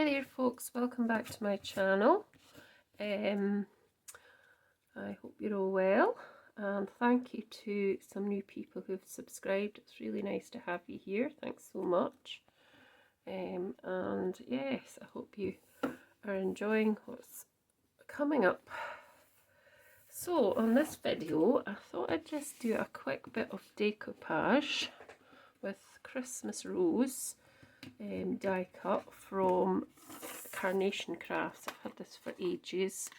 Hi there folks, welcome back to my channel. I hope you're all well, and thank you to some new people who've subscribed. It's really nice to have you here, thanks so much. And yes, I hope you are enjoying what's coming up. So on this video I thought I'd just do a quick bit of decoupage with Christmas Rose die cut from Carnation Crafts. I've had this for ages.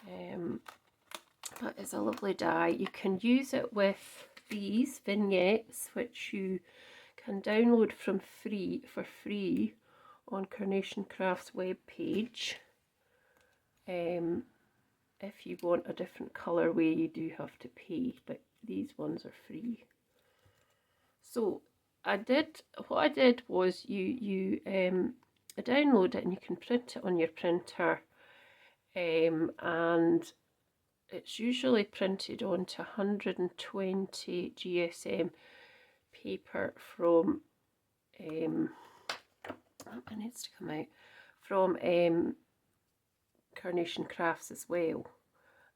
That is a lovely die. You can use it with these vignettes, which you can download for free on Carnation Crafts webpage. If you want a different colourway, you do have to pay, but these ones are free. So what I did was you download it and you can print it on your printer, and it's usually printed onto 120 GSM paper from it needs to come out from Carnation Crafts as well.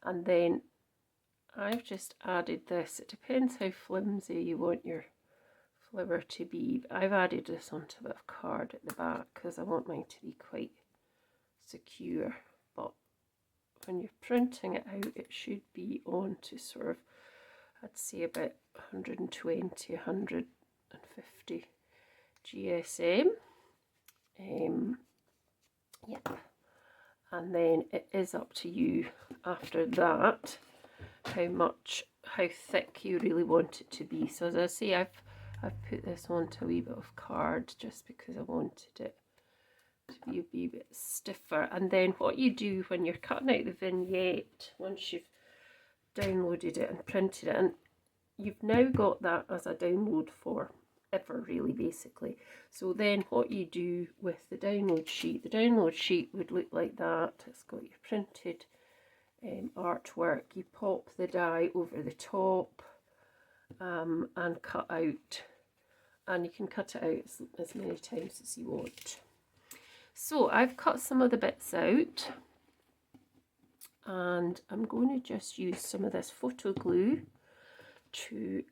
And then I've just added this. It depends how flimsy you want your flipper to be. I've added this onto a bit of card at the back because I want mine to be quite secure. But when you're printing it out, it should be on to sort of, I'd say about 120, 150 GSM. Yep. And then it is up to you after that how thick you really want it to be. So as I say, I've put this onto a wee bit of card just because I wanted it to be a wee bit stiffer. And then what you do when you're cutting out the vignette, once you've downloaded it and printed it, and you've now got that as a download forever really, basically. So then what you do with the download sheet would look like that. It's got your printed artwork. You pop the die over the top and cut out, and you can cut it out as many times as you want. So I've cut some of the bits out, and I'm going to just use some of this Photoglue to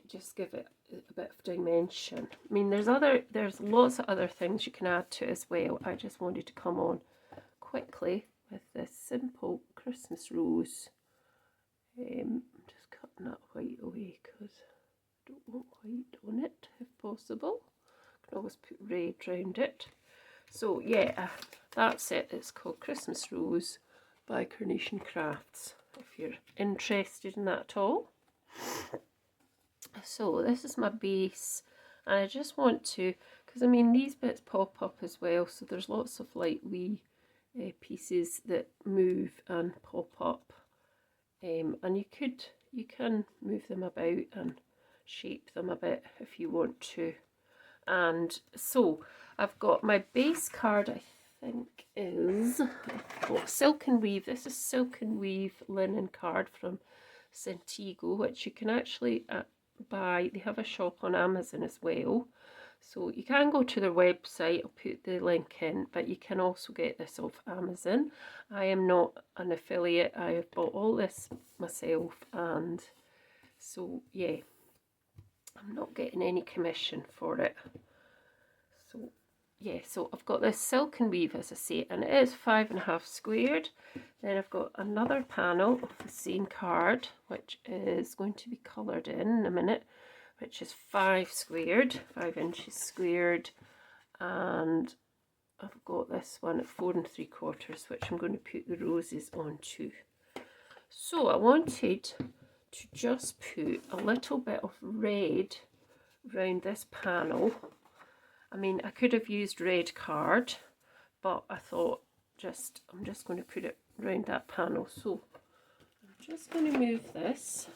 just give it a bit of dimension. I mean, there's lots of other things you can add to it as well. I just wanted to come on quickly with this simple Christmas rose. I'm just cutting that white away because I don't want white on it if possible. I can always put red around it. So yeah, that's it. It's called Christmas Rose by Carnation Crafts, if you're interested in that at all. So this is my base, and I just want to, because I mean these bits pop up as well, so there's lots of like wee pieces that move and pop up, and you can move them about and shape them a bit if you want to. And so I've got my base card, I think is Silk and Weave. This is Silk and Weave linen card from Centigo, which you can actually buy. They have a shop on Amazon as well, so you can go to their website. I'll put the link in, but you can also get this off Amazon. I am not an affiliate. I have bought all this myself, and so yeah, I'm not getting any commission for it. So yeah, so I've got this Silk and Weave, as I say, and it is 5.5 squared. Then I've got another panel of the same card, which is going to be coloured in a minute, which is 5 squared, 5 inches squared, and I've got this one at 4 3/4, which I'm going to put the roses onto. So I wanted to just put a little bit of red around this panel. I mean, I could have used red card, but I thought I'm just going to put it around that panel. So I'm just going to move this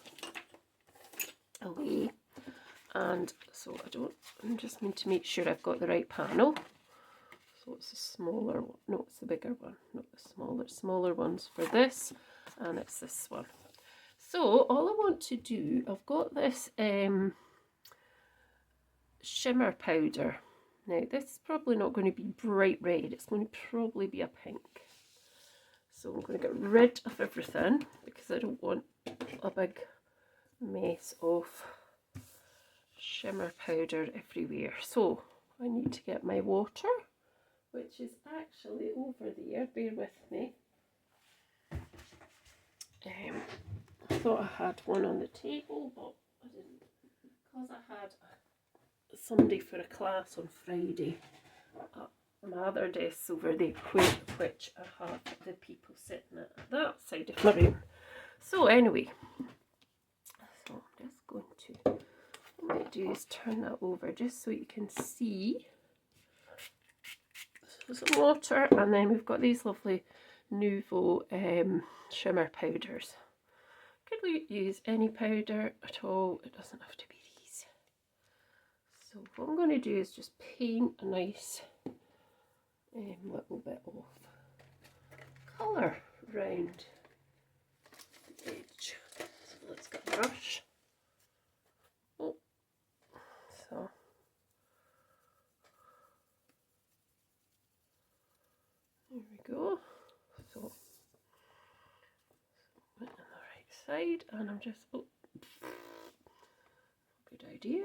away, and so I'm just going to make sure I've got the right panel. So it's a smaller one, no, it's the bigger one, not the smaller ones for this, and it's this one. So all I want to do, I've got this shimmer powder. Now this is probably not going to be bright red, it's going to probably be a pink. So I'm going to get rid of everything because I don't want a big mess of shimmer powder everywhere. So I need to get my water, which is actually over there, bear with me. I thought I had one on the table, but I didn't, because I had somebody for a class on Friday at my other desk over there, which I have the people sitting at that side of my room. So anyway, so I'm just going to, what I might do is turn that over just so you can see. So some water, and then we've got these lovely Nouveau shimmer powders. Could we use any powder at all? It doesn't have to be these. So what I'm going to do is just paint a nice little bit of colour around the edge. So let's get a brush. Oh, so there we go. So on the right side, and I'm just, oh, good idea.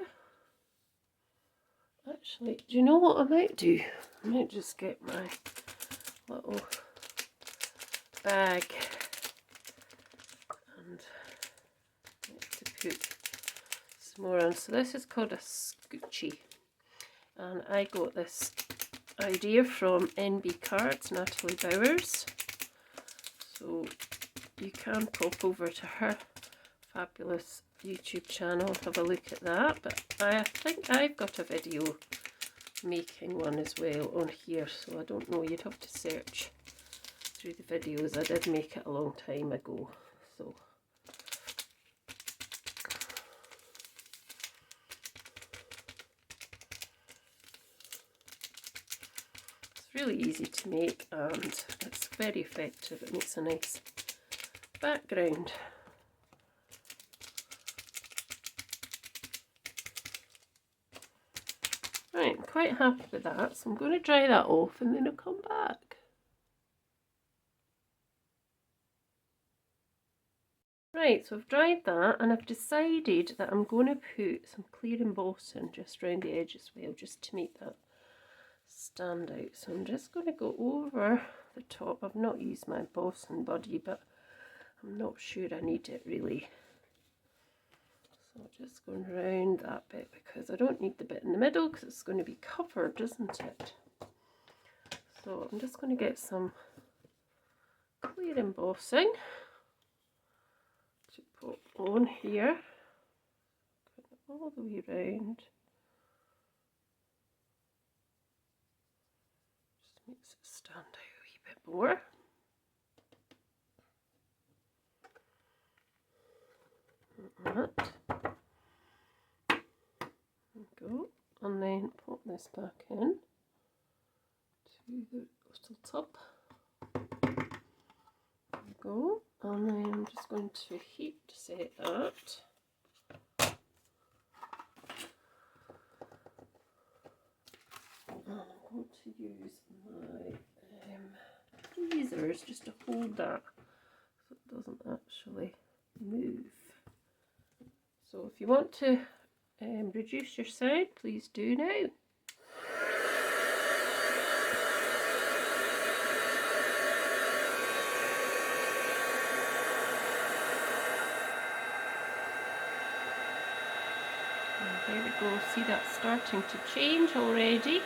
Actually, do you know what I might do? I might just get my little bag and to put some more on. So this is called a scoochie, and I got this idea from NB Cards, Natalie Bowers. So you can pop over to her fabulous YouTube channel, have a look at that. But I think I've got a video making one as well on here, so I don't know, you'd have to search through the videos. I did make it a long time ago, so it's really easy to make and it's very effective. It makes a nice background. Right, I'm quite happy with that, so I'm going to dry that off and then I'll come back. Right, so I've dried that and I've decided that I'm going to put some clear embossing just around the edge as well, just to make that stand out. So I'm just going to go over the top. I've not used my embossing buddy, but I'm not sure I need it really. So just going around that bit because I don't need the bit in the middle because it's going to be covered, isn't it? So I'm just going to get some clear embossing to put on here, all the way around. Just makes it stand out a wee bit more. Like that. There we go. And then pop this back in to the little tub. There we go. And then I'm just going to heat set that. And I'm going to use my tweezers just to hold that so it doesn't actually move. So if you want to reduce your sound, please do now. And there we go, see that starting to change already.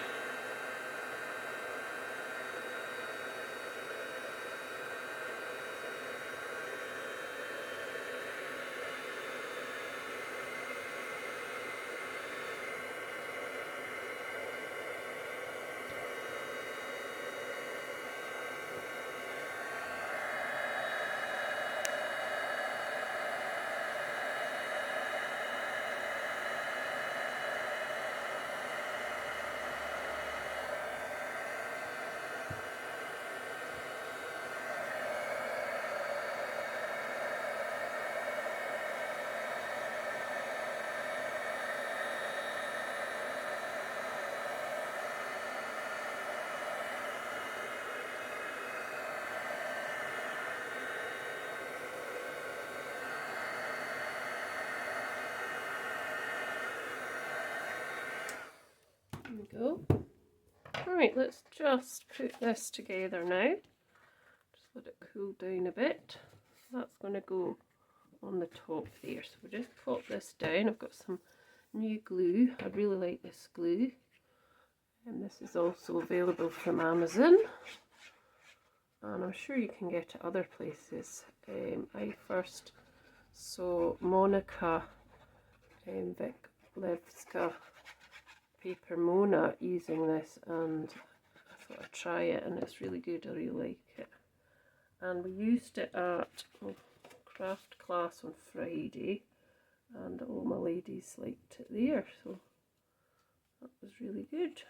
we go. Right, let's just put this together now. Just let it cool down a bit. That's going to go on the top there. So we'll just pop this down. I've got some new glue. I really like this glue. And this is also available from Amazon. And I'm sure you can get it other places. I first saw Monica Viklevska Paper Mona using this, and I thought I'd try it, and it's really good. I really like it. And we used it at craft class on Friday, and all my ladies liked it there, so that was really good.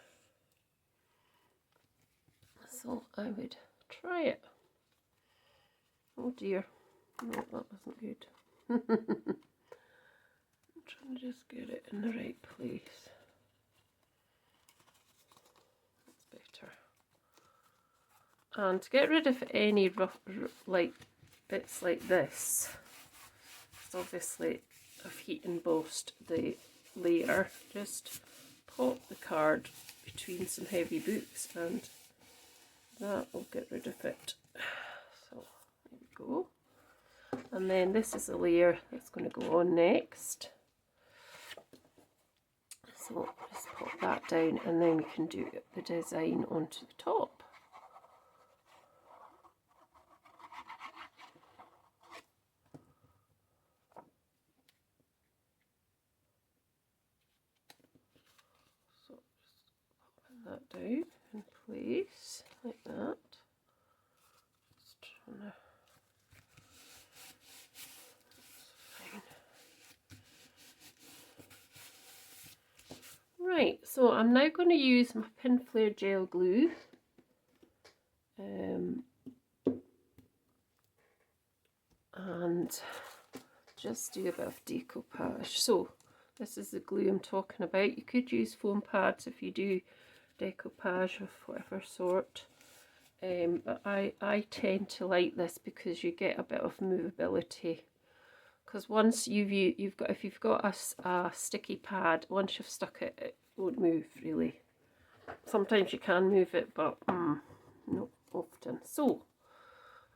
So I would try it. Oh dear, no, that wasn't good. I'm trying to just get it in the right place. That's better. And to get rid of any rough, like bits like this, it's obviously I've heat embossed the layer. Just pop the card between some heavy books and that will get rid of it. So there we go. And then this is a layer that's going to go on next. So just pop that down, and then we can do the design onto the top. So just popping that down in place like that. Just trying to. Right, so I'm now going to use my Pinflair Gel Glue. And just do a bit of decoupage. So this is the glue I'm talking about. You could use foam pads if you do decoupage of whatever sort. But I tend to like this because you get a bit of movability. Because once if you've got a sticky pad, once you've stuck it, it won't move really. Sometimes you can move it, but not often. So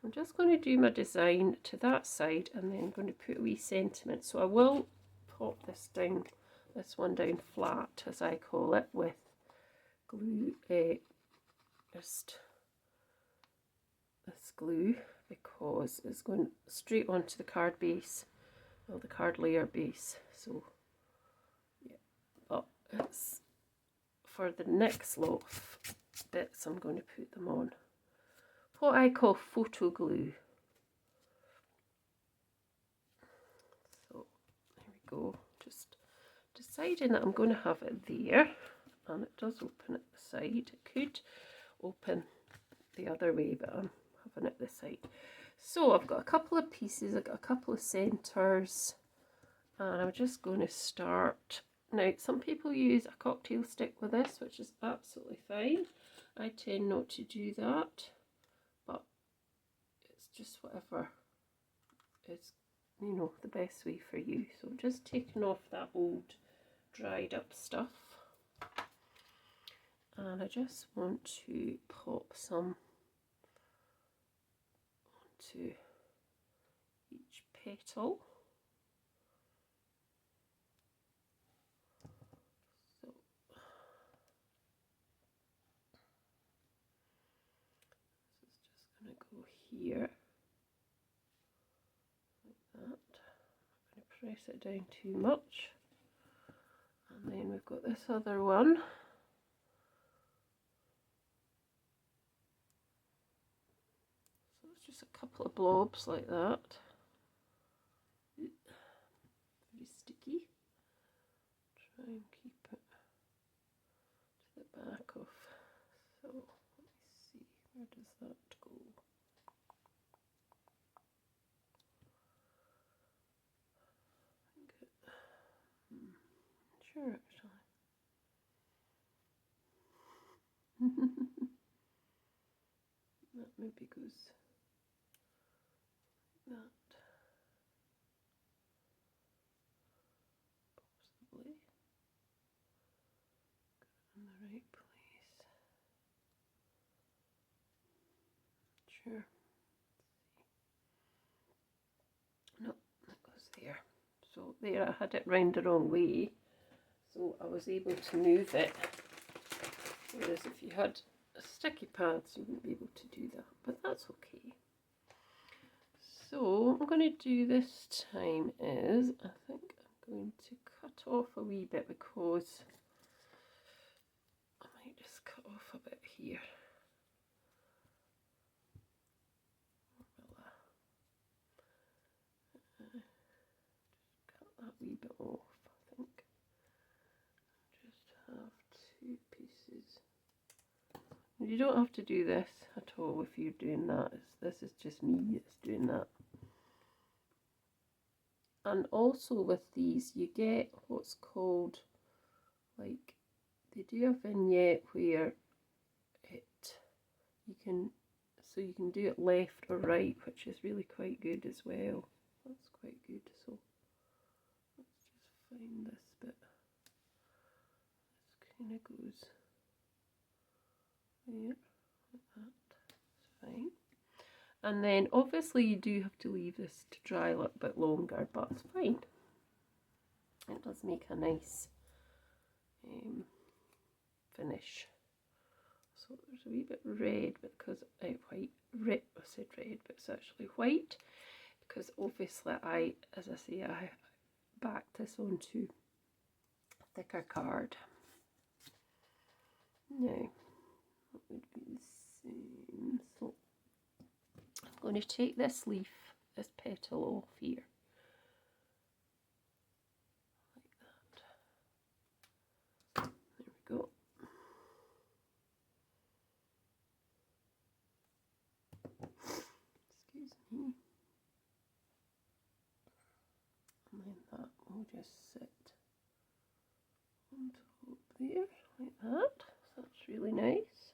I'm just going to do my design to that side, and then I'm going to put a wee sentiment. So I will pop this one down flat, as I call it, with glue, just this glue, because it's going straight onto the card base. Well, the card layer base, so yeah, but it's for the next lot of bits I'm going to put them on. What I call Photoglue. So there we go, just deciding that I'm going to have it there, and it does open at the side. It could open the other way, but I'm having it this side. So I've got a couple of pieces, I've got a couple of centres, and I'm just going to start. Now, some people use a cocktail stick with this, which is absolutely fine. I tend not to do that, but it's just whatever is, you know, the best way for you. So I'm just taking off that old dried up stuff, and I just want to pop some onto each petal. So this is just going to go here like that. I'm not going to press it down too much. And then we've got this other one. So it's just a couple of blobs like that. Very sticky. Try and keep it to the back of. So let me see, where does that go? I think sure actually. That maybe goes like that. Possibly. right place. Sure. No, that goes there. So there, I had it round the wrong way, so I was able to move it. Whereas if you had sticky pads, you wouldn't be able to do that, but that's okay. So what I'm going to do this time is, I think I'm going to cut off a wee bit, because I might just cut off a bit here. Cut that wee bit off, I think. Just have two pieces. You don't have to do this at all if you're doing that. This is just me that's doing that. And also with these, you get what's called, like, they do a vignette where you can do it left or right, which is really quite good as well. That's quite good. So let's just find this bit. This kind of goes there, like that. It's fine. And then obviously you do have to leave this to dry a little bit longer, but it's fine. It does make a nice finish. So there's a wee bit red because white. I said red, but it's actually white, because obviously I backed this onto a thicker card. Now that would be the same. So I'm going to take this leaf, this petal off here. Like that. There we go. Excuse me. And then that will just sit on top there, like that. So that's really nice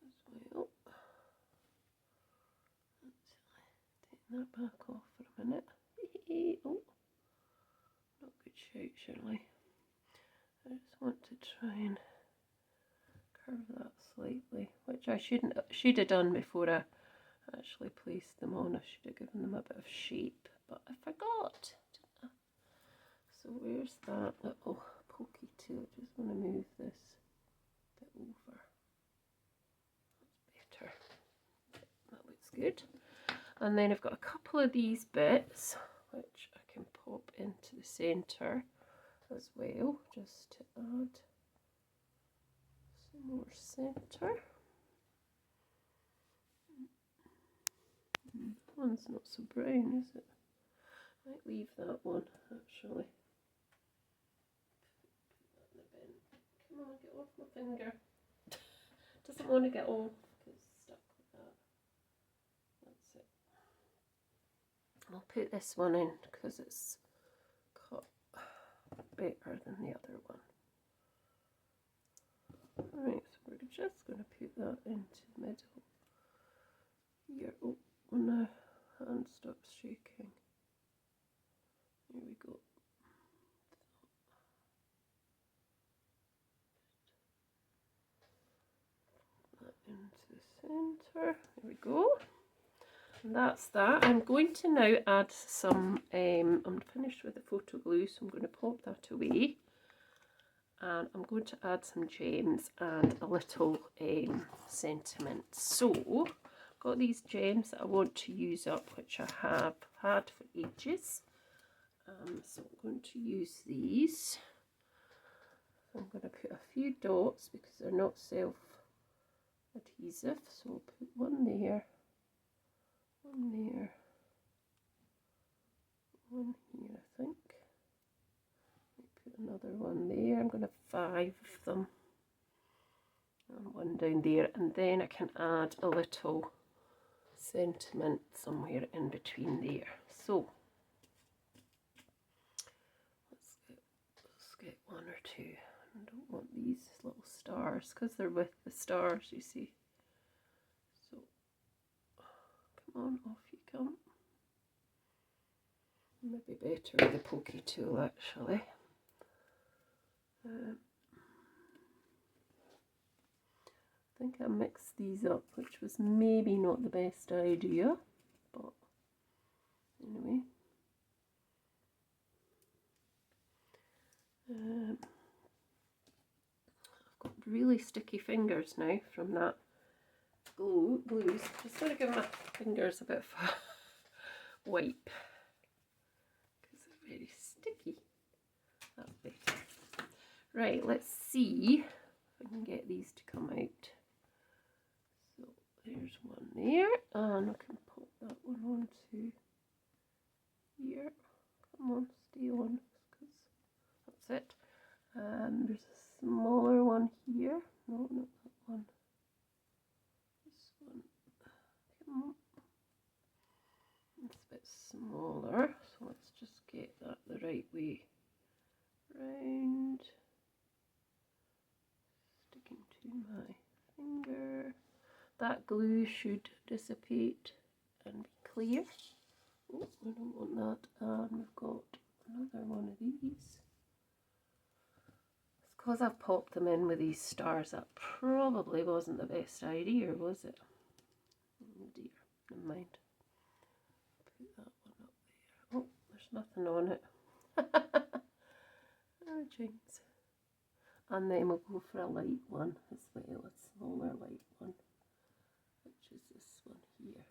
as well. Let's take that back off for a minute. Oh, not good shape, surely. I just want to try and curve that slightly, which I should have done before I actually placed them on. I should have given them a bit of shape, but I forgot. So where's that little pokey tool? I just want to move this bit over. That's better. That looks good. And then I've got a couple of these bits which I can pop into the centre as well, just to add some more centre. That one's not so brown, is it? I might leave that one actually. Come on, get off my finger. Doesn't want to get off because it's stuck with that. That's it. I'll put this one in because it's cut better than the other one. Alright, so we're just going to put that into the middle here. Oh, when the hand stops shaking. There we go. Put that into the centre. There we go. And that's that. I'm going to now add some, I'm finished with the Photoglue, so I'm going to pop that away. And I'm going to add some gems and a little sentiment. So, I've got these gems that I want to use up, which I have had for ages. So I'm going to use these. So I'm going to put a few dots because they're not self-adhesive. So I'll put one there, one there, one here, I think. Put another one there. I'm going to have 5 of them. And one down there. And then I can add a little sentiment somewhere in between there. So let's get 1 or 2. I don't want these little stars because they're with the stars, you see. So come on, off you come. Maybe better with the pokey tool actually. think I mixed these up, which was maybe not the best idea, but anyway. I've got really sticky fingers now from that glues. Just going to give my fingers a bit of a wipe because they're very sticky. That's better. Right, let's see if I can get these to come out. So there's one there, and I can pop that one onto here. Come on, stay on, because that's it. There's a smaller one here. No, not that one. This one. Come on. It's a bit smaller, so let's just get that the right way round. Sticking to my finger. That glue should dissipate and be clear. Oh, I don't want that. And we've got another one of these. It's because I've popped them in with these stars. That probably wasn't the best idea, was it? Oh dear, never mind. Put that one up there. Oh, there's nothing on it. Oh, jinx. And then we'll go for a light one as well, a smaller light one, which is this one here.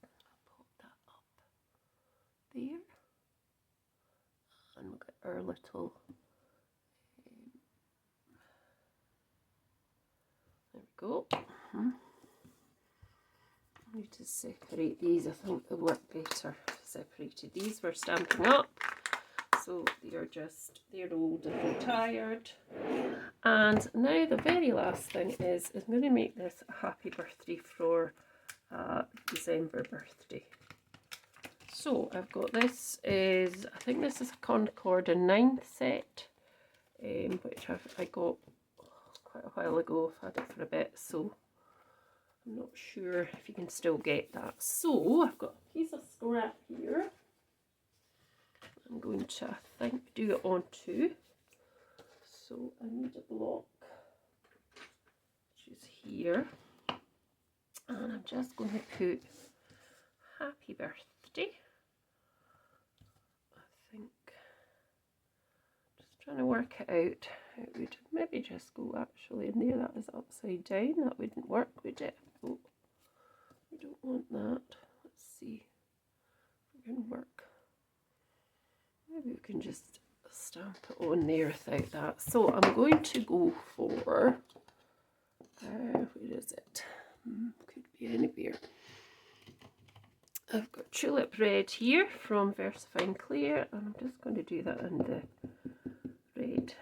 I'll pop that up there. And we'll get our little, there we go. I need to separate these. I think they'll work better separated. These were Stampin' Up. So they're old and retired. And now the very last thing is I'm going to make this a happy birthday for December birthday. So I've got this I think this is a Concord and 9th set, which I got quite a while ago. I've had it for a bit, so I'm not sure if you can still get that. So I've got a piece of scrap here. I'm going to, I think, do it onto. So I need a block, which is here. And I'm just going to put happy birthday. I think, just trying to work it out. It would maybe just go actually in there. That is upside down. That wouldn't work, would it? Oh, we don't want that. Let's see if it can work. Maybe we can just stamp it on there without that. So I'm going to go for, where is it? Could be anywhere. I've got Tulip Red here from Versafine Clear, and I'm just going to do that in the red.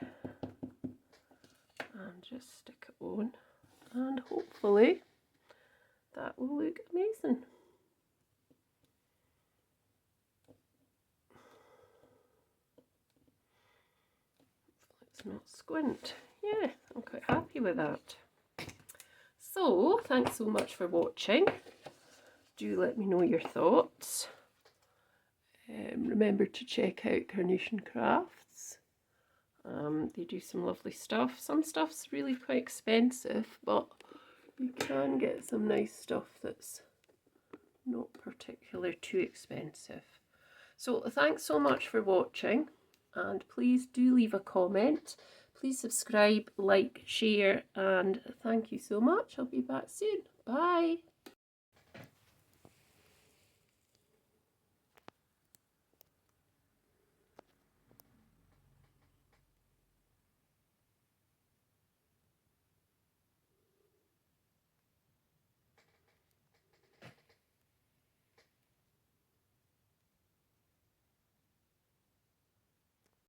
And just stick it on. And hopefully that will look amazing. Not squint. Yeah, I'm quite happy with that. So thanks so much for watching. Do let me know your thoughts. Remember to check out Carnation Crafts. They do some lovely stuff. Some stuff's really quite expensive, but you can get some nice stuff that's not particularly too expensive. So thanks so much for watching. And please do leave a comment. Please subscribe, like, share, and thank you so much. I'll be back soon. Bye.